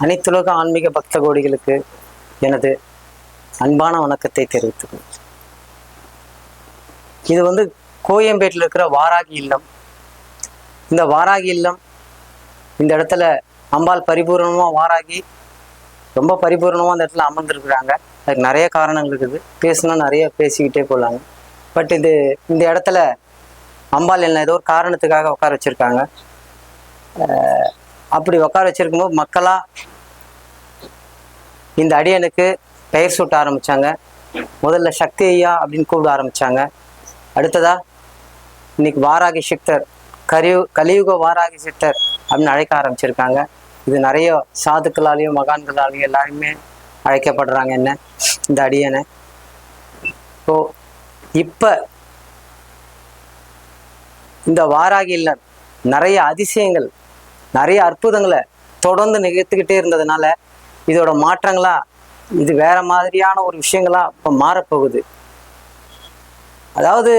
அனைத்துலக ஆன்மீக பக்த கோடிகளுக்கு எனது அன்பான வணக்கத்தை தெரிவித்துக்கிறேன். இது கோயம்பேட்டில் இருக்கிற வாராகி இல்லம். இந்த வாராகி இல்லம், இந்த இடத்துல அம்பாள் பரிபூர்ணமாக வாராகி ரொம்ப பரிபூர்ணமாக அந்த இடத்துல அமர்ந்துருக்குறாங்க. அதுக்கு நிறைய காரணங்கள் இருக்குது, பேசினா நிறைய பேசிக்கிட்டே போகலாங்க. பட் இந்த இடத்துல அம்பாள் என்ன ஏதோ ஒரு காரணத்துக்காக உட்கார வச்சுருக்காங்க. அப்படி உட்கார வச்சிருக்கும்போது மக்களாக இந்த அடியனுக்கு பெயர் சூட்ட ஆரம்பித்தாங்க. முதல்ல சக்தி ஐயா அப்படின்னு கூப்பிட ஆரம்பித்தாங்க. அடுத்ததா இன்னைக்கு வாராகி சித்தர், கலியுக வாராகி சித்தர் அப்படின்னு அழைக்க ஆரம்பிச்சிருக்காங்க. இது நிறைய சாதுக்களாலேயும் மகான்களாலேயும் எல்லாருமே அழைக்கப்படுறாங்க என்ன இந்த அடியனை. ஸோ இப்போ இந்த வாராகி இல்ல நிறைய அதிசயங்கள், நிறைய அற்புதங்களை தொடர்ந்து நிகழ்த்துக்கிட்டே இருந்ததுனால இதோட மாற்றங்களா இது வேற மாதிரியான ஒரு விஷயங்களா இப்போ மாறப்போகுது. அதாவது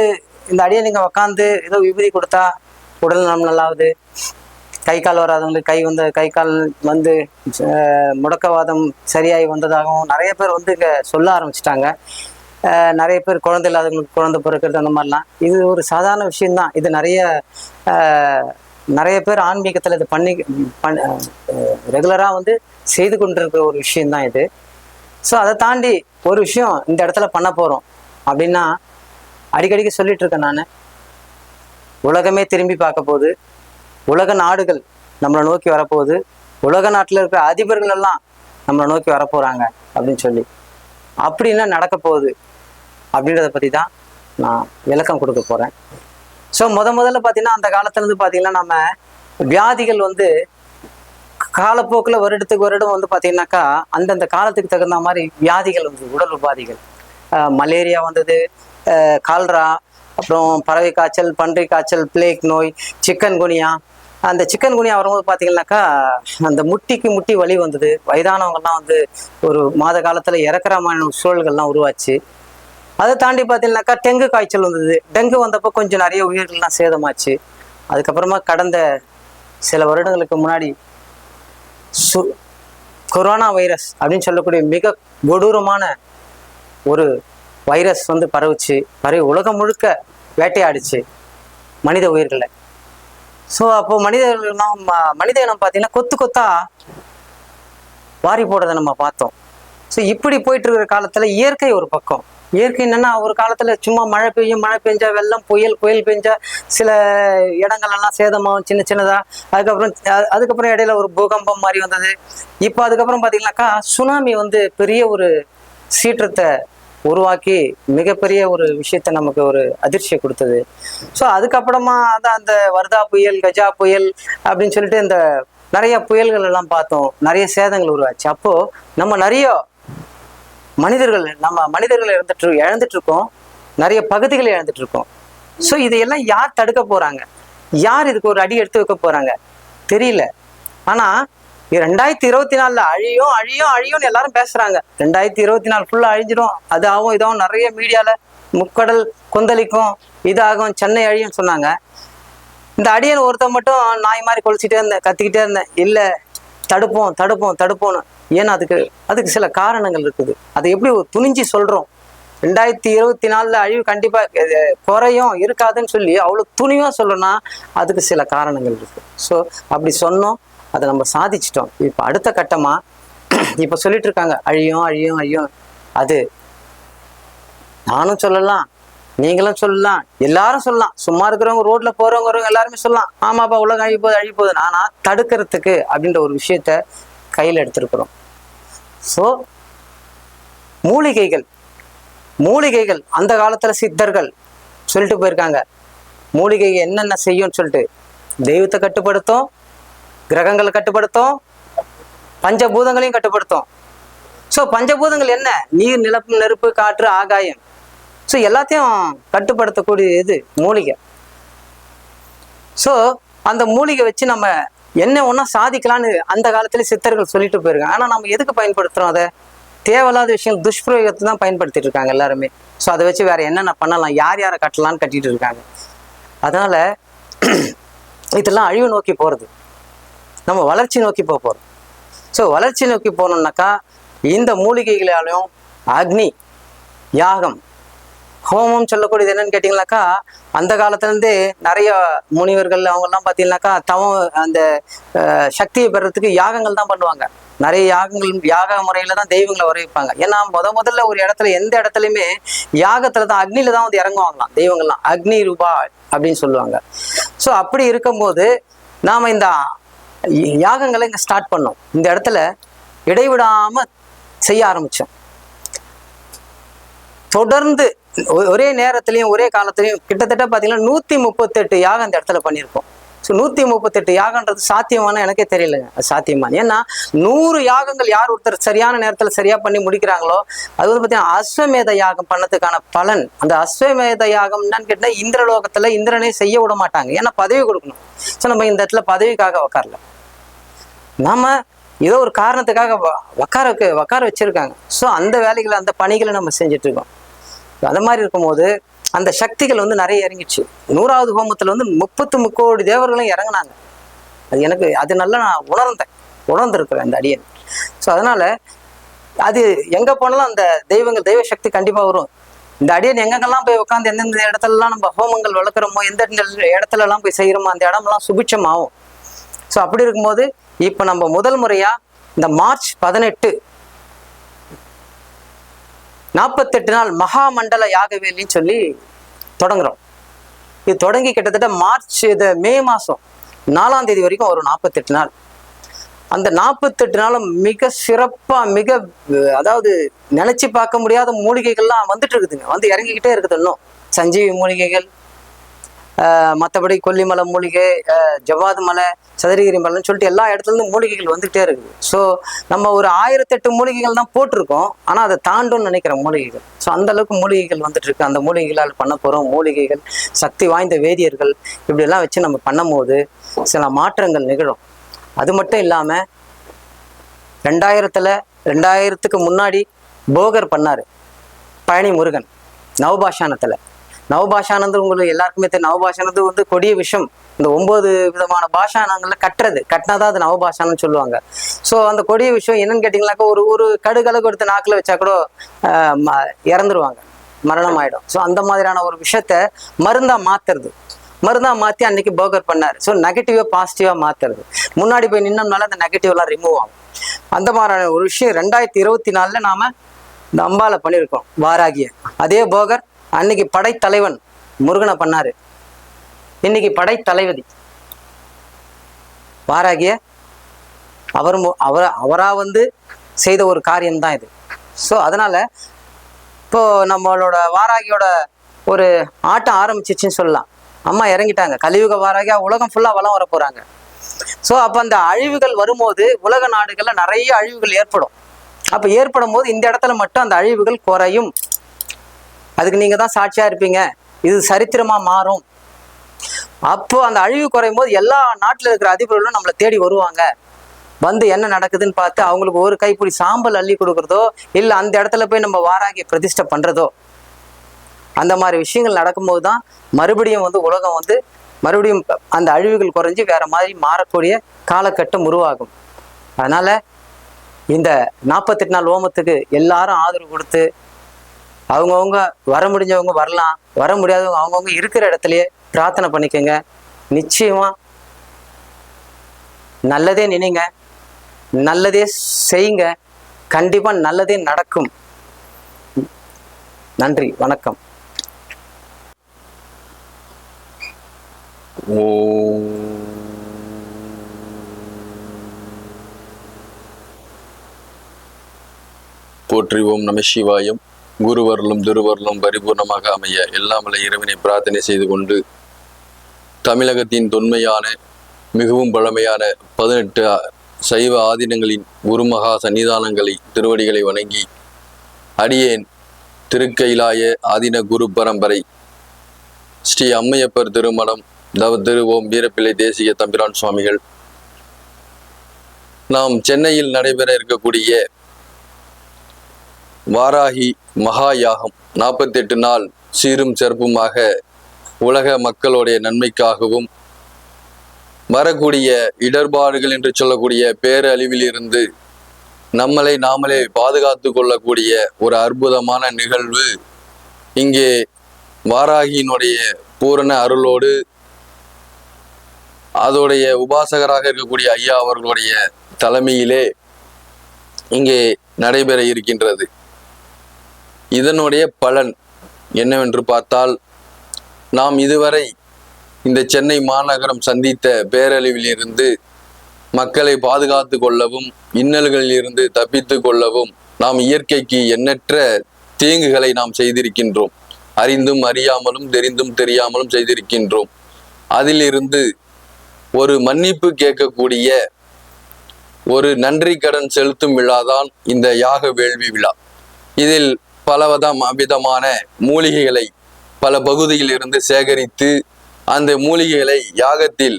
இந்த அடியை நீங்கள் உக்காந்து ஏதோ விபூதி கொடுத்தா உடல் நலம் நல்லாவது, கை கால் வராதவங்களுக்கு கை கால் முடக்கவாதம் சரியாகி வந்ததாகவும் நிறைய பேர் இங்கே சொல்ல ஆரம்பிச்சிட்டாங்க. நிறைய பேர் குழந்தை இல்லாதவங்களுக்கு குழந்தை பிறக்கிறது அந்த மாதிரிலாம் இது ஒரு சாதாரண விஷயம்தான். இது நிறைய பேர் ஆன்மீகத்தில் இது ரெகுலராக செய்து கொண்டிருக்கிற ஒரு விஷயம்தான் இது. ஸோ அதை தாண்டி ஒரு விஷயம் இந்த இடத்துல பண்ண போகிறோம் அப்படின்னா, அடிக்கடிக்கு சொல்லிட்டு இருக்கேன் நான், உலகமே திரும்பி பார்க்க போகுது, உலக நாடுகள் நம்மளை நோக்கி வரப்போகுது, உலக நாட்டில் இருக்கிற அதிபர்கள் எல்லாம் நம்மளை நோக்கி வரப்போகிறாங்க அப்படின்னு சொல்லி, அப்படி என்ன நடக்க போகுது அப்படின்றத பற்றி தான் நான் விளக்கம் கொடுக்க போகிறேன். ஸோ முதல்ல பார்த்தீங்கன்னா, அந்த காலத்துலேருந்து பார்த்தீங்கன்னா நம்ம வியாதிகள் காலப்போக்கில் வருடத்துக்கு வருடம் பார்த்தீங்கன்னாக்கா அந்தந்த காலத்துக்கு தகுந்த மாதிரி வியாதிகள் உடல் உபாதிகள், மலேரியா வந்தது, கால்ரா, அப்புறம் பறவை காய்ச்சல், பன்றி காய்ச்சல், பிளேக் நோய், சிக்கன் குனியா. அந்த சிக்கன் குனியா வரும்போது பார்த்தீங்கன்னாக்கா அந்த முட்டி வலி வந்தது. வயதானவங்கள்லாம் ஒரு மாத காலத்தில் இறக்குற மாதிரி சூழல்கள்லாம் உருவாச்சு. அதை தாண்டி பார்த்தீங்கன்னாக்கா டெங்கு காய்ச்சல் வந்தது. டெங்கு வந்தப்போ கொஞ்சம் நிறைய உயிர்கள்லாம் சேதமாச்சு. அதுக்கப்புறமா கடந்த சில வருடங்களுக்கு முன்னாடி கொரோனா வைரஸ் அப்படின்னு சொல்லக்கூடிய மிக கொடூரமான ஒரு வைரஸ் பரவுச்சு. உலகம் முழுக்க வேட்டையாடிச்சு மனித உயிர்களை. ஸோ அப்போ மனித இனம் பார்த்தீங்கன்னா கொத்தா வாரி போடுறதை நம்ம பார்த்தோம். ஸோ இப்படி போயிட்டு இருக்கிற காலத்தில் இயற்கை ஒரு பக்கம். இயற்கை என்னன்னா, ஒரு காலத்துல சும்மா மழை பெஞ்சா வெள்ளம், புயல் பெஞ்சா சில இடங்கள்லாம் சேதமாகும் சின்னதா. அதுக்கப்புறம் இடையில ஒரு பூகம்பம் மாதிரி வந்தது. இப்போ அதுக்கப்புறம் பார்த்தீங்கன்னாக்கா சுனாமி பெரிய ஒரு சீற்றத்தை உருவாக்கி மிகப்பெரிய ஒரு விஷயத்த நமக்கு ஒரு அதிர்ச்சியை கொடுத்தது. ஸோ அதுக்கப்புறமா தான் அந்த வர்தா புயல், கஜா புயல் அப்படின்னு சொல்லிட்டு இந்த நிறைய புயல்கள் எல்லாம் பார்த்தோம். நிறைய சேதங்கள் உருவாச்சு. அப்போ நம்ம நிறைய மனிதர்கள் இழந்துட்டு இருக்கோம். நிறைய பகுதிகளை இழந்துட்டு இருக்கோம். ஸோ இதையெல்லாம் யார் தடுக்க போறாங்க? யார் இதுக்கு ஒரு அடி எடுத்து வைக்க போறாங்க தெரியல. ஆனா 2024 அழியும் எல்லாரும் பேசுறாங்க. 2024 ஃபுல்லா அழிஞ்சிடும், அது ஆகும் இதாகும். நிறைய மீடியால முக்கடல் கொந்தளிக்கும், இதாகும், சென்னை அழியும் சொன்னாங்க. இந்த அடியன் ஒருத்தர் மட்டும் நாய் மாதிரி கொலைச்சிட்டே இருந்தேன், கத்திக்கிட்டே இருந்தேன், இல்லை தடுப்போம்னு. ஏன்னா அதுக்கு சில காரணங்கள் இருக்குது. அதை எப்படி துணிஞ்சு சொல்றோம்? 2024 அழிவு கண்டிப்பா குறையும் இருக்காதுன்னு சொல்லி அவ்வளவு துணிவா சொல்லணும்னா அதுக்கு சில காரணங்கள் இருக்கு. ஸோ அப்படி சொன்னோம், அதை நம்ம சாதிச்சிட்டோம். இப்போ அடுத்த கட்டமா இப்ப சொல்லிட்டு இருக்காங்க அழியும். அது நானும் சொல்லலாம், நீங்களும் சொல்லலாம், எல்லாரும் சொல்லலாம். சும்மா இருக்கிறவங்க, ரோட்ல போறவங்க எல்லாருமே சொல்லலாம், ஆமாப்பா உலகம் அழிய போகுது. ஆனா தடுக்கிறதுக்கு அப்படின்ற ஒரு விஷயத்த கையில் எடுத்திருக்கிறோம். ஸோ மூலிகைகள் அந்த காலத்துல சித்தர்கள் சொல்லிட்டு போயிருக்காங்க. மூலிகைகள் என்னென்ன செய்யும்னு சொல்லிட்டு தெய்வத்தை கட்டுப்படுத்தும், கிரகங்களை கட்டுப்படுத்தும், பஞ்சபூதங்களையும் கட்டுப்படுத்தும். ஸோ பஞ்சபூதங்கள் என்ன? நீர், நிலப்பு, நெருப்பு, காற்று, ஆகாயம். ஸோ எல்லாத்தையும் கட்டுப்படுத்தக்கூடிய இது மூலிகை. ஸோ அந்த மூலிகை வச்சு நம்ம என்ன ஒன்றா சாதிக்கலான்னு அந்த காலத்துல சித்தர்கள் சொல்லிட்டு போயிருக்காங்க. ஆனால் நம்ம எதுக்கு பயன்படுத்துகிறோம்? அதை தேவையில்லாத விஷயம், துஷ்பிரயோகத்தை தான் பயன்படுத்திட்டு இருக்காங்க எல்லாருமே. ஸோ அதை வச்சு வேற என்னென்ன பண்ணலாம், யாரை கட்டலான்னு கட்டிட்டு இருக்காங்க. அதனால இதெல்லாம் அழிவு நோக்கி போகிறது, நம்ம வளர்ச்சி நோக்கி போகிறோம். ஸோ வளர்ச்சி நோக்கி போனோம்னாக்கா இந்த மூலிகைகளாலையும் அக்னி யாகம் ஹோமம் சொல்லக்கூடியது என்னன்னு கேட்டிங்கனாக்கா அந்த காலத்துலேருந்தே நிறைய முனிவர்கள் அவங்கெல்லாம் பார்த்தீங்கன்னாக்கா அந்த சக்தியை பெறத்துக்கு யாகங்கள் தான் பண்ணுவாங்க. நிறைய யாக முறையில தான் தெய்வங்களை வர வைப்பாங்க. ஏன்னா முதல்ல ஒரு இடத்துல எந்த இடத்துலையுமே யாகத்துல தான் அக்னியில தான் வந்து இறங்குவாங்களாம் தெய்வங்கள்லாம், அக்னி ரூபா அப்படின்னு சொல்லுவாங்க. ஸோ அப்படி இருக்கும்போது நாம இந்த யாகங்களை இங்கே ஸ்டார்ட் பண்ணோம். இந்த இடத்துல இடைவிடாம செய்ய ஆரம்பிச்சோம். தொடர்ந்து ஒரே நேரத்திலையும் ஒரே காலத்திலையும் கிட்டத்தட்ட பார்த்தீங்கன்னா 138 யாகம் இந்த இடத்துல பண்ணியிருக்கோம். ஸோ 138 யாகன்றது சாத்தியமான எனக்கே தெரியலைங்க, அது சாத்தியமான. ஏன்னா 100 யாகங்கள் யார் ஒருத்தர் சரியான நேரத்தில் சரியா பண்ணி முடிக்கிறாங்களோ அது வந்து பார்த்தீங்கன்னா அஸ்வமேத யாகம் பண்ணதுக்கான பலன். அந்த அஸ்வமேத யாகம் என்னன்னு கேட்டால் இந்திரலோகத்துல இந்திரனே செய்ய விட மாட்டாங்க, ஏன்னா பதவி கொடுக்கணும். ஸோ நம்ம இந்த இடத்துல பதவிக்காக உக்காரல, நாம ஏதோ ஒரு காரணத்துக்காக உக்கார வச்சிருக்காங்க. ஸோ அந்த வேலைகளை அந்த பணிகளை நம்ம செஞ்சுட்டு இருக்கோம். அந்த மாதிரி இருக்கும்போது அந்த சக்திகள் வந்து நிறைய இறங்கிடுச்சு. 100வது ஹோமத்துல வந்து 33 கோடி தேவர்களும் இறங்கினாங்க. அது நல்லா நான் உணர்ந்திருக்கிறேன் அந்த அடியன். ஸோ அதனால அது எங்க போனாலும் அந்த தெய்வ சக்தி கண்டிப்பா வரும். இந்த அடியன் எங்கெங்கெல்லாம் போய் உட்காந்து எந்தெந்த இடத்துலலாம் நம்ம ஹோமங்கள் வளர்க்குறோமோ, எந்த இடத்துல எல்லாம் போய் செய்யறோமோ அந்த இடமெல்லாம் சுபிட்சம் ஆகும். ஸோ அப்படி இருக்கும்போது இப்ப நம்ம முதல் முறையா இந்த மார்ச் 18 48 நாள் மகாமண்டல யாகவேலின்னு சொல்லி தொடங்குறோம். இது தொடங்கி கிட்டத்தட்ட மே மாசம் 4ஆம் தேதி வரைக்கும் ஒரு 48 நாள். அந்த 48 நாளும் மிக சிறப்பா அதாவது நினைச்சு பார்க்க முடியாத மூலிகைகள்லாம் வந்துட்டு இருக்குதுங்க, வந்து இறங்கிக்கிட்டே இருக்குது. இன்னும் சஞ்சீவி மூலிகைகள், மற்றபடி கொல்லிமலை மூலிகை, ஜவ்வாது மலை, சதுரகிரி மலைன்னு சொல்லிட்டு எல்லா இடத்துலேருந்து மூலிகைகள் வந்துகிட்டே இருக்குது. ஸோ நம்ம ஒரு 1008 மூலிகைகள் தான் போட்டிருக்கோம், ஆனால் அதை தாண்டும்னு நினைக்கிற மூலிகைகள். ஸோ அந்த அளவுக்கு மூலிகைகள் வந்துட்டு இருக்கு. அந்த மூலிகைகளால் பண்ண போகிறோம். மூலிகைகள், சக்தி வாய்ந்த வேதியர்கள், இப்படியெல்லாம் வச்சு நம்ம பண்ணும்போது சில மாற்றங்கள் நிகழும். அது மட்டும் இல்லாமல் 2000க்கு முன்னாடி போகர் பண்ணார், பழனி முருகன் நவபாஷானத்தில். நவபாஷானந்து உங்களுக்கு எல்லாருக்குமே தெரியும். நவபாஷானது வந்து கொடிய விஷயம். இந்த 9 விதமான பாஷானங்கள்ல கட்டினாதான் அது நவபாஷானு சொல்லுவாங்க. ஸோ அந்த கொடிய விஷயம் என்னன்னு கேட்டிங்கனாக்கா ஒரு கடுகளவு எடுத்து நாக்கில் வச்சா கூட இறந்துருவாங்க, மரணம் ஆயிடும். ஸோ அந்த மாதிரியான ஒரு விஷயத்த மருந்தா மாற்றி அன்னைக்கு போகர் பண்ணார். ஸோ நெகட்டிவா பாசிட்டிவா மாத்துறது, முன்னாடி போய் நின்னோம்னால அந்த நெகட்டிவ்லாம் ரிமூவ் ஆகும். அந்த மாதிரியான ஒரு விஷயம் 2024 நாம இந்த அம்பால பண்ணியிருக்கோம், வாராகிய. அதே போகர் அன்னைக்கு படைத்தலைவன் முருகனை பண்ணாரு, இன்னைக்கு படைத்தலைவதி வாராகிய அவரா வந்து செய்த ஒரு காரியம்தான் இது. ஸோ அதனால இப்போ நம்மளோட வாராகியோட ஒரு ஆட்டம் ஆரம்பிச்சிச்சுன்னு சொல்லலாம். அம்மா இறங்கிட்டாங்க, கலியுக வாராகியா உலகம் ஃபுல்லா வளம் வர போறாங்க. ஸோ அப்ப அந்த அழிவுகள் வரும்போது உலக நாடுகள்ல நிறைய அழிவுகள் ஏற்படும். அப்ப ஏற்படும் போது இந்த இடத்துல மட்டும் அந்த அழிவுகள் குறையும். அதுக்கு நீங்க தான் சாட்சியா இருப்பீங்க, இது சரித்திரமா மாறும். அப்போ அந்த அழிவு குறையும் போது எல்லா நாட்டுல இருக்கிற அதிபர்களும் நம்மளை தேடி வருவாங்க. வந்து என்ன நடக்குதுன்னு பார்த்து அவங்களுக்கு ஒரு கைப்பிடி சாம்பல் அள்ளி கொடுக்குறதோ, இல்லை அந்த இடத்துல போய் நம்ம வாராகிய பிரதிஷ்டை பண்றதோ, அந்த மாதிரி விஷயங்கள் நடக்கும்போது தான் மறுபடியும் வந்து உலகம் வந்து மறுபடியும் அந்த அழிவுகள் குறைஞ்சி வேற மாதிரி மாறக்கூடிய காலகட்டம் உருவாகும். அதனால இந்த 48 நாள் ஹோமத்துக்கு எல்லாரும் ஆதரவு கொடுத்து அவங்கவுங்க வர முடிஞ்சவங்க வரலாம், வர முடியாதவங்க அவங்கவுங்க இருக்கிற இடத்துலயே பிரார்த்தனை பண்ணிக்கோங்க. நிச்சயமா நல்லதே நினைங்க, நல்லதே செய்யுங்க, கண்டிப்பா நல்லதே நடக்கும். நன்றி, வணக்கம். போற்றி ஓம் நம சிவாயம். குருவருளும் திருவருளும் பரிபூர்ணமாக அமைய எல்லாமல்ல இறைவனை பிரார்த்தனை செய்து கொண்டு, தமிழகத்தின் தொன்மையான மிகவும் பழமையான 18 சைவ ஆதீனங்களின் குருமகா சன்னிதானங்களை திருவடிகளை வணங்கி, அடியேன் திருக்கைலாய ஆதீன குரு பரம்பரை ஸ்ரீ அம்மையப்பர் திருமணம் திரு ஓம் வீரப்பிள்ளை தேசிய தம்பிரான் சுவாமிகள், நாம் சென்னையில் நடைபெற இருக்கக்கூடிய வாராகி மகா யாகம் 48 நாள் சீரும் சிறப்புமாக உலக மக்களுடைய நன்மைக்காகவும் வரக்கூடிய இடர்பாடுகள் என்று சொல்லக்கூடிய பேரழிவில் இருந்து நம்மளை நாமளே பாதுகாத்து கொள்ளக்கூடிய ஒரு அற்புதமான நிகழ்வு இங்கே வாராகியினுடைய பூரண அருளோடு அதோடைய உபாசகராக இருக்கக்கூடிய ஐயா அவர்களுடைய தலைமையிலே இங்கே நடைபெற இருக்கின்றது. இதனுடைய பலன் என்னவென்று பார்த்தால், நாம் இதுவரை இந்த சென்னை மாநகரம் சந்தித்த பேரழிவில் இருந்து மக்களை பாதுகாத்து கொள்ளவும் இன்னல்களில் இருந்து தப்பித்து கொள்ளவும் நாம் இயற்கைக்கு எண்ணற்ற தீங்குகளை நாம் செய்திருக்கின்றோம். அறிந்தும் அறியாமலும் தெரிந்தும் தெரியாமலும் செய்திருக்கின்றோம். அதிலிருந்து ஒரு மன்னிப்பு கேட்கக்கூடிய ஒரு நன்றி கடன் செலுத்தும் விழாதான் இந்த யாக வேள்வி விழா. இதில் விதமான மூலிகைகளை பல பகுதியில் இருந்து சேகரித்து அந்த மூலிகைகளை யாகத்தில்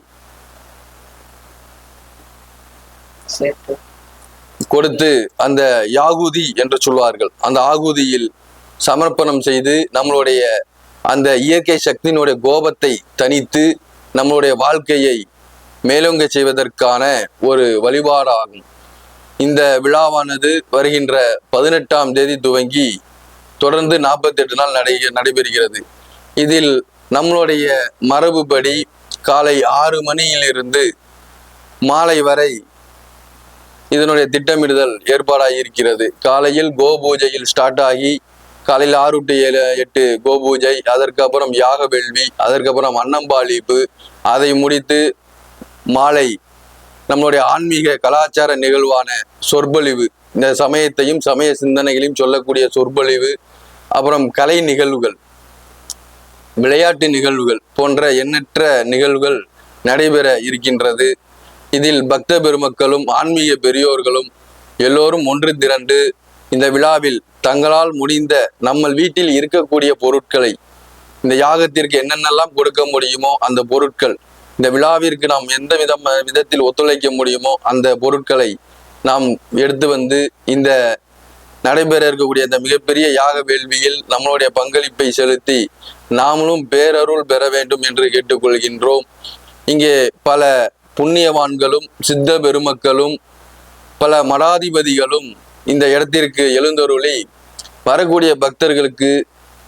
கொடுத்து அந்த யாகுதி என்று சொல்வார்கள், அந்த ஆகுதியில் சமர்ப்பணம் செய்து நம்மளுடைய அந்த இயற்கை சக்தியினுடைய கோபத்தை தணித்து நம்மளுடைய வாழ்க்கையை மேலோங்க செய்வதற்கான ஒரு வழிபாடாகும். இந்த விழாவானது வருகின்ற 18ஆம் தேதி துவங்கி தொடர்ந்து 48 நாள் நடைபெறுகிறது. இதில் நம்மளுடைய மரபுப்படி காலை 6 மணியிலிருந்து மாலை வரை இதனுடைய திட்டமிடுதல் ஏற்பாடாகி இருக்கிறது. காலையில் கோபூஜையில் ஸ்டார்ட் ஆகி காலையில் 6 to 8 கோபூஜை, அதற்கப்புறம் யாக வேள்வி, அதற்கப்புறம் அன்னம்பாளிப்பு, அதை முடித்து மாலை நம்மளுடைய ஆன்மீக கலாச்சார நிகழ்வான சொற்பொழிவு, இந்த சமயத்தையும் சமய சிந்தனைகளையும் சொல்லக்கூடிய சொற்பொழிவு, அப்புறம் கலை நிகழ்வுகள், விளையாட்டு நிகழ்வுகள் போன்ற எண்ணற்ற நிகழ்வுகள் நடைபெற இருக்கின்றது. இதில் பக்த பெருமக்களும் ஆன்மீக பெரியோர்களும் எல்லோரும் ஒன்று திரண்டு இந்த விழாவில் தங்களால் முடிந்த நம்ம வீட்டில் இருக்கக்கூடிய பொருட்களை, இந்த யாகத்திற்கு என்னென்னலாம் கொடுக்க முடியுமோ அந்த பொருட்கள், இந்த விழாவிற்கு நாம் எந்த விதத்தில் ஒத்துழைக்க முடியுமோ அந்த பொருட்களை நாம் எடுத்து வந்து இந்த நடைபெற இருக்கக்கூடிய இந்த மிகப்பெரிய யாக வேள்வியில் நம்மளுடைய பங்களிப்பை செலுத்தி நாமளும் பேரருள் பெற வேண்டும் என்று கேட்டுக்கொள்கின்றோம். இங்கே பல புண்ணியவான்களும் சித்த பெருமக்களும் பல மடாதிபதிகளும் இந்த இடத்திற்கு எழுந்தருளி வரக்கூடிய பக்தர்களுக்கு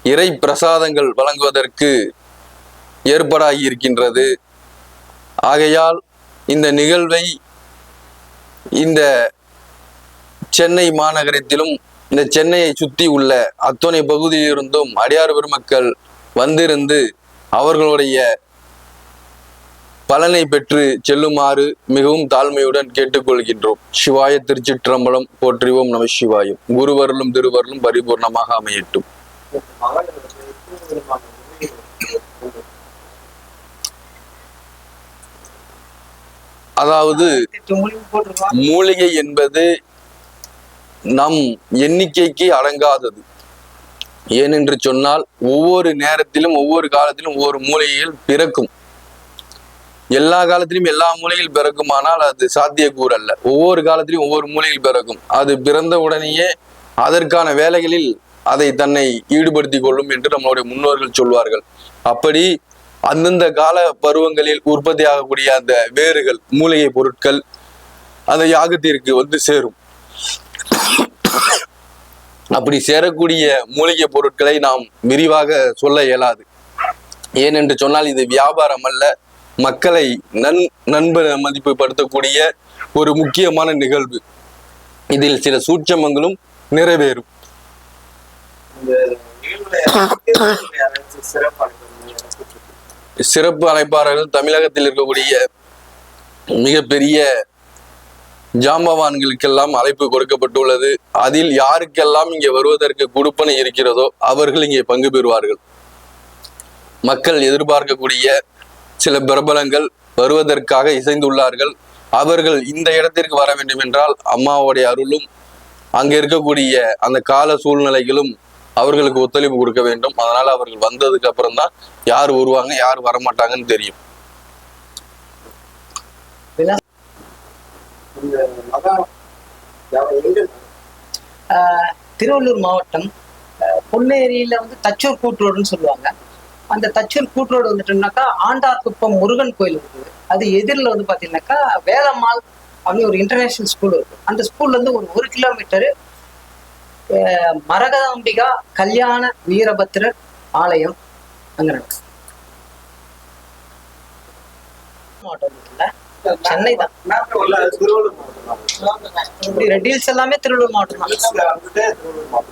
இறை பிரசாதங்கள் வழங்குவதற்கு ஏற்பாடாகி இருக்கின்றது. ஆகையால் இந்த நிகழ்வை இந்த சென்னை மாநகரத்திலும் இந்த சென்னையை சுற்றி உள்ள அத்தனை பகுதியிலிருந்தும் அடியார் பெருமக்கள் வந்திருந்து அவர்களுடைய பலனை பெற்று செல்லுமாறு மிகவும் தாழ்மையுடன் கேட்டுக்கொள்கின்றோம். சிவாய திருச்சிற்றம்பலம். போற்றிவோம் நம சிவாயம். குருவருளும் திருவருளும் பரிபூர்ணமாக அமையட்டும். அதாவது மூலிகை என்பது நம் எண்ணிக்கைக்கு அடங்காதது. ஏனென்று சொன்னால் ஒவ்வொரு நேரத்திலும் ஒவ்வொரு காலத்திலும் ஒவ்வொரு மூலிகைகள் பிறக்கும். எல்லா காலத்திலும் எல்லா மூலிகைகள் பிறக்குமானால் அது சாத்தியக்கூறு அல்ல. ஒவ்வொரு காலத்திலும் ஒவ்வொரு மூலிகைகள் பிறக்கும். அது பிறந்த உடனேயே அதற்கான வேலைகளில் அதை தன்னை ஈடுபடுத்தி கொள்ளும் என்று நம்மளுடைய முன்னோர்கள் சொல்வார்கள். அப்படி அந்தந்த கால பருவங்களில் உற்பத்தி ஆகக்கூடிய அந்த வேர்கள், மூலிகை பொருட்கள் அந்த யாகத்திற்கு வந்து சேரும். அப்படி சேரக்கூடிய மூலிகை பொருட்களை நாம் விரிவாக சொல்ல இயலாது. ஏனென்று சொன்னால் இது வியாபாரம் அல்ல, மக்களை நண்பர் மதிப்பு படுத்தக்கூடிய ஒரு முக்கியமான நிகழ்வு. இதில் சில சூட்சமங்களும் நிறைவேறும். சிறப்பு அழைப்பாளர்கள் தமிழகத்தில் இருக்கக்கூடிய மிகப்பெரிய ஜாம்பவான்களுக்கெல்லாம் அழைப்பு கொடுக்கப்பட்டுள்ளது. அதில் யாருக்கெல்லாம் இங்கே வருவதற்கு கொடுப்பனை இருக்கிறதோ அவர்கள் இங்கே பங்கு பெறுவார்கள். மக்கள் எதிர்பார்க்கக்கூடிய சில பிரபலங்கள் வருவதற்காக இசைந்துள்ளார்கள். அவர்கள் இந்த இடத்திற்கு வர வேண்டும் என்றால் அம்மாவுடைய அருளும் அங்கே இருக்கக்கூடிய அந்த கால சூழ்நிலைகளும் அவர்களுக்கு ஒத்துழைப்பு கொடுக்க வேண்டும். அதனால அவர்கள் வந்ததுக்கு அப்புறம் தான் யார் வருவாங்க யார் வரமாட்டாங்கன்னு தெரியும். திருவள்ளூர் மாவட்டம் பொன்னேரியில வந்து தச்சூர் கூட்டுரோடுன்னு சொல்லுவாங்க. அந்த தச்சூர் கூட்டுரோடு வந்துட்டோம்னாக்கா ஆண்டார்குப்பம் முருகன் கோயில் இருக்குது. அது எதிரில் வந்து பார்த்தீங்கன்னாக்கா வேலம்மாள் அப்படின்னு ஒரு இன்டர்நேஷனல் ஸ்கூல் இருக்கு. அந்த ஸ்கூல்ல இருந்து ஒரு 1 கிலோமீட்டரு மரகதாம்பிகா கல்யாண வீரபத்திரர் ஆலயம் அங்க இருக்கு. மாவட்டம் இல்ல, சென்னை தான். ரெட்டில்ஸ் எல்லாமே திருவள்ளூர் மாவட்டம் தான்.